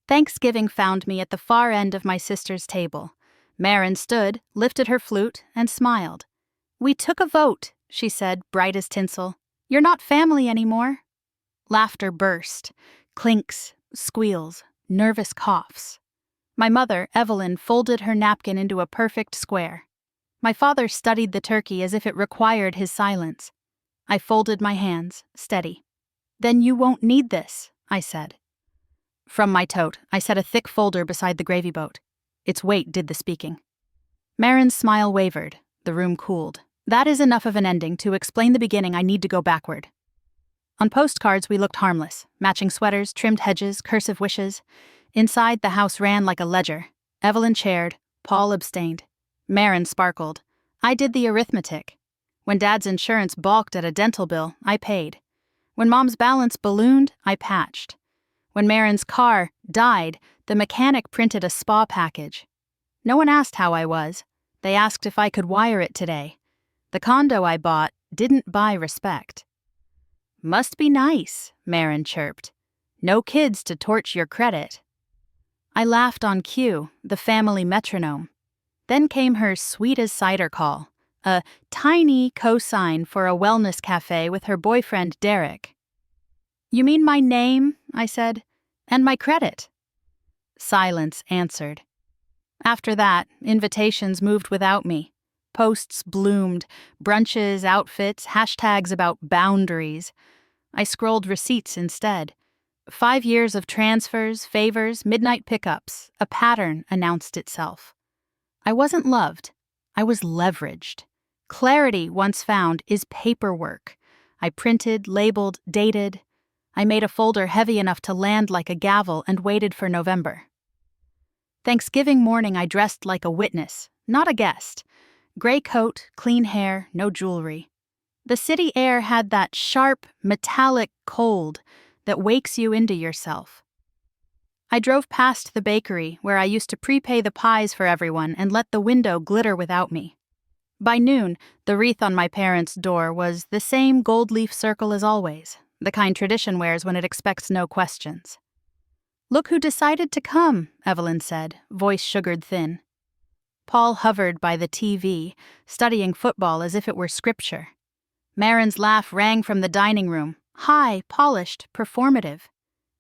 Thanksgiving found me at the far end of my sister's table. Marin stood, lifted her flute, and smiled. "We took a vote," she said, bright as tinsel. "You're not family anymore." Laughter burst. Clinks, squeals, nervous coughs. My mother, Evelyn, folded her napkin into a perfect square. My father studied the turkey as if it required his silence. I folded my hands, steady. "Then you won't need this," I said. From my tote, I set a thick folder beside the gravy boat. Its weight did the speaking. Marin's smile wavered. The room cooled. That is enough of an ending. To explain the beginning, I need to go backward. On postcards, we looked harmless. Matching sweaters, trimmed hedges, cursive wishes. Inside, the house ran like a ledger. Evelyn chaired. Paul abstained. Marin sparkled. I did the arithmetic. When Dad's insurance balked at a dental bill, I paid. When Mom's balance ballooned, I patched. When Marin's car died, the mechanic printed a spa package. No one asked how I was. They asked if I could wire it today. The condo I bought didn't buy respect. "Must be nice," Marin chirped. "No kids to torch your credit." I laughed on cue, the family metronome. Then came her sweet-as-cider call, a tiny cosign for a wellness cafe with her boyfriend Derek. "You mean my name?" I said. "And my credit?" Silence answered. After that, invitations moved without me. Posts bloomed, brunches, outfits, hashtags about boundaries. I scrolled receipts instead. 5 years of transfers, favors, midnight pickups. A pattern announced itself. I wasn't loved. I was leveraged. Clarity, once found, is paperwork. I printed, labeled, dated. I made a folder heavy enough to land like a gavel and waited for November. Thanksgiving morning, I dressed like a witness, not a guest. Gray coat, clean hair, no jewelry. The city air had that sharp, metallic cold that wakes you into yourself. I drove past the bakery where I used to prepay the pies for everyone and let the window glitter without me. By noon, the wreath on my parents' door was the same gold leaf circle as always, the kind tradition wears when it expects no questions. "Look who decided to come," Evelyn said, voice sugared thin. Paul hovered by the TV, studying football as if it were scripture. Marin's laugh rang from the dining room, high, polished, performative.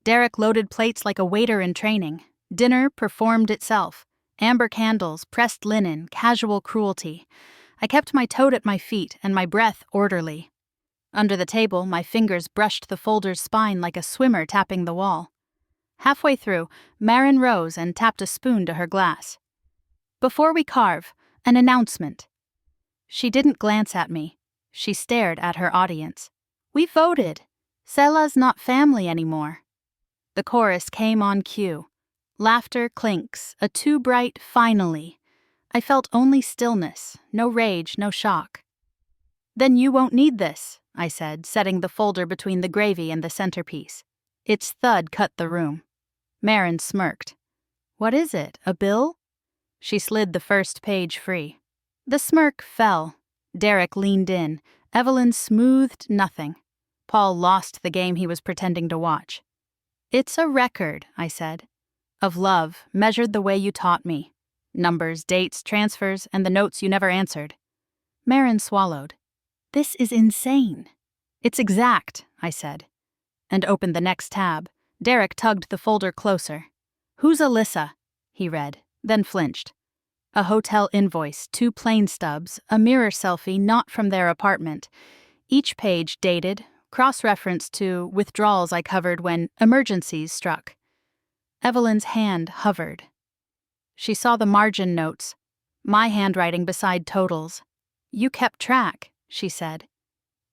Derek loaded plates like a waiter in training. Dinner performed itself. Amber candles, pressed linen, casual cruelty. I kept my tote at my feet and my breath orderly. Under the table, my fingers brushed the folder's spine like a swimmer tapping the wall. Halfway through, Marin rose and tapped a spoon to her glass. "Before we carve, an announcement." She didn't glance at me. She stared at her audience. "We voted. Sela's not family anymore." The chorus came on cue. Laughter clinks, a too bright finally. I felt only stillness, no rage, no shock. "Then you won't need this," I said, setting the folder between the gravy and the centerpiece. Its thud cut the room. Marin smirked. "What is it, a bill?" She slid the first page free. The smirk fell. Derek leaned in. Evelyn smoothed nothing. Paul lost the game he was pretending to watch. "It's a record," I said. "Of love, measured the way you taught me. Numbers, dates, transfers, and the notes you never answered." Marin swallowed. "This is insane." "It's exact," I said, and opened the next tab. Derek tugged the folder closer. "Who's Alyssa?" he read, then flinched. A hotel invoice, 2 plane stubs, a mirror selfie not from their apartment. Each page dated, cross-referenced to withdrawals I covered when emergencies struck. Evelyn's hand hovered. She saw the margin notes, my handwriting beside totals. "You kept track," she said.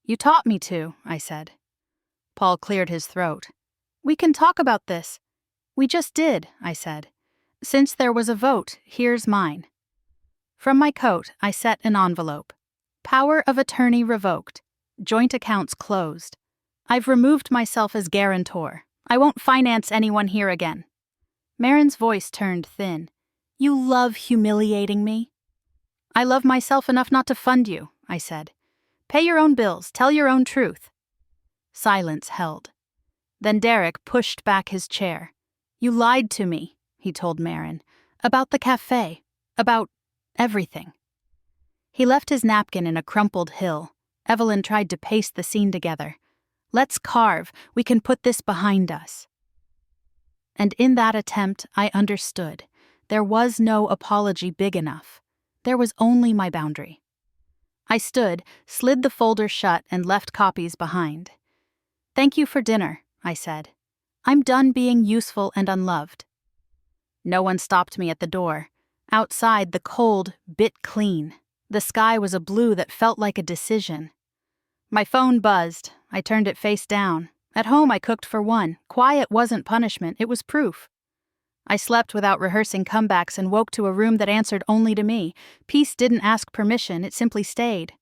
"You taught me to," I said. Paul cleared his throat. "We can talk about this." "We just did," I said. "Since there was a vote, here's mine." From my coat, I set an envelope. Power of attorney revoked. Joint accounts closed. I've removed myself as guarantor. I won't finance anyone here again. Marin's voice turned thin. "You love humiliating me." "I love myself enough not to fund you," I said. "Pay your own bills, tell your own truth." Silence held. Then Derek pushed back his chair. You lied to me, he told Marin. About the cafe. About everything. He left his napkin in a crumpled hill. Evelyn tried to paste the scene together. Let's carve. We can put this behind us. And in that attempt, I understood. There was no apology big enough. There was only my boundary. I stood, slid the folder shut, and left copies behind. Thank you for dinner, I said. I'm done being useful and unloved. No one stopped me at the door. Outside, the cold bit clean. The sky was a blue that felt like a decision. My phone buzzed. I turned it face down. At home, I cooked for one. Quiet wasn't punishment, it was proof. I slept without rehearsing comebacks and woke to a room that answered only to me. Peace didn't ask permission, it simply stayed.